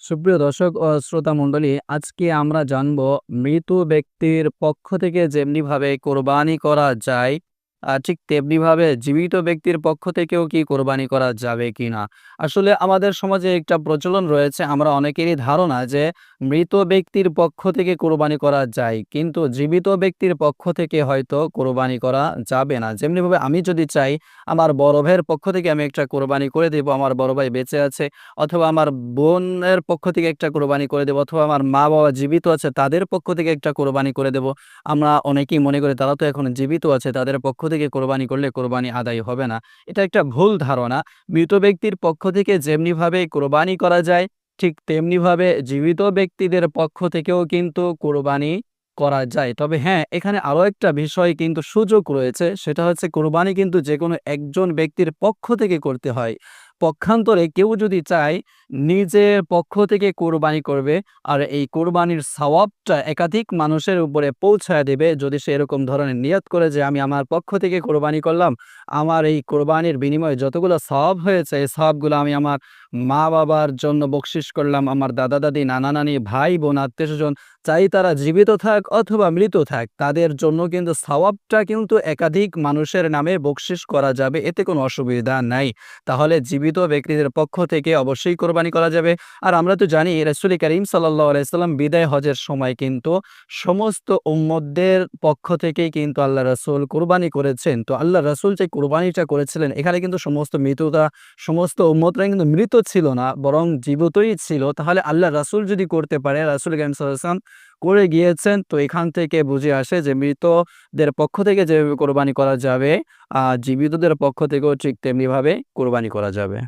সুপ্রিয় দর্শক ও শ্রোতা মণ্ডলী, আজকে আমরা জানব মৃত ব্যক্তির পক্ষ থেকে যেমনিভাবে কোরবানি করা যায়, ঠিক তেমনিভাবে জীবিত ব্যক্তির পক্ষ থেকেও কি কোরবানি করা যাবে কিনা। আসলে আমাদের সমাজে একটা প্রচলন রয়েছে, আমরা অনেকেরই ধারণা যে মৃত ব্যক্তির পক্ষ থেকে কোরবানি করা যায়, কিন্তু জীবিত ব্যক্তির পক্ষ থেকে হয়তো কোরবানি করা যাবে না। যেমনিভাবে আমি যদি চাই আমার বড় ভাইয়ের পক্ষ থেকে আমি একটা কোরবানি করে দেব, আমার বড় ভাই বেঁচে আছে, অথবা আমার বোনের পক্ষ থেকে একটা কোরবানি করে দেব, অথবা আমার মা-বাবা জীবিত আছে তাদের পক্ষ থেকে একটা কোরবানি করে দেব। আমরা অনেকেই মনে করি তারা তো এখন জীবিত আছে, তাদের পক্ষ থেকে কোরবানি করলে কোরবানি আদায় হবে না। এটা একটা ভুল ধারণা। মৃত ব্যক্তির পক্ষ থেকে যেমনিভাবে কোরবানি করা যায়, ঠিক তেমনিভাবে জীবিত ব্যক্তিদের পক্ষ থেকেও কিন্তু কোরবানি করা যায়। তবে হ্যাঁ, এখানে আরো একটা বিষয় কিন্তু সুযোগ রয়েছে। সেটা হচ্ছে কোরবানি কিন্তু যেকোনো একজন ব্যক্তির পক্ষ থেকে করতে হয়। পক্ষান্তরে কেউ যদি চায় নিজের পক্ষ থেকে কোরবানি করবে, আর এই কোরবানির সওয়াবটা একাধিক মানুষের উপরে পৌঁছায় দেবে, যদি সে এরকম ধরনের নিয়ত করে যে আমি আমার পক্ষ থেকে কোরবানি করলাম, আমার এই কোরবানির বিনিময়ে যতগুলো সওয়াব হয়েছে এই সওয়াবগুলো আমি আমার মা-বাবার জন্য বকশিশ করলাম, আমার দাদা-দাদি, নানা-নানি, ভাই-বোন, আত্মীয়স্বজন, চাই তারা জীবিত থাক অথবা মৃত থাক, তাদের জন্য কিন্তু সওয়াবটা কিন্তু একাধিক মানুষের নামে বকশিশ করা যাবে। এতে কোনো অসুবিধা নাই। তাহলে জীবিত ব্যক্তিদের পক্ষ থেকে অবশ্যই কোরবানি করা যাবে। আর আমরা তো জানি রাসূল করিম সাল্লাল্লাহু আলাইহি সাল্লাম বিদায় হজের সময় কিন্তু সমস্ত উম্মতদের পক্ষ থেকেই কিন্তু আল্লাহ রাসূল কোরবানি করেছেন। তো আল্লাহ রাসূল যে কোরবানিটা করেছিলেন এখানে কিন্তু সমস্ত উম্মতরা কিন্তু মৃত ছিল না, বরং জীবিতই ছিল। তাহলে আল্লাহ রাসূল যদি করতে পারে, রাসূল করিম সাল্লাল্লাহু আলাইহি ওয়াসাল্লাম করে গিয়েছেন, তো এখান থেকে বুঝে আসে যে মৃতদের পক্ষ থেকে যেভাবে কোরবানি করা যাবে, জীবিতদের পক্ষ থেকেও ঠিক তেমনিভাবে কোরবানি করা যাবে।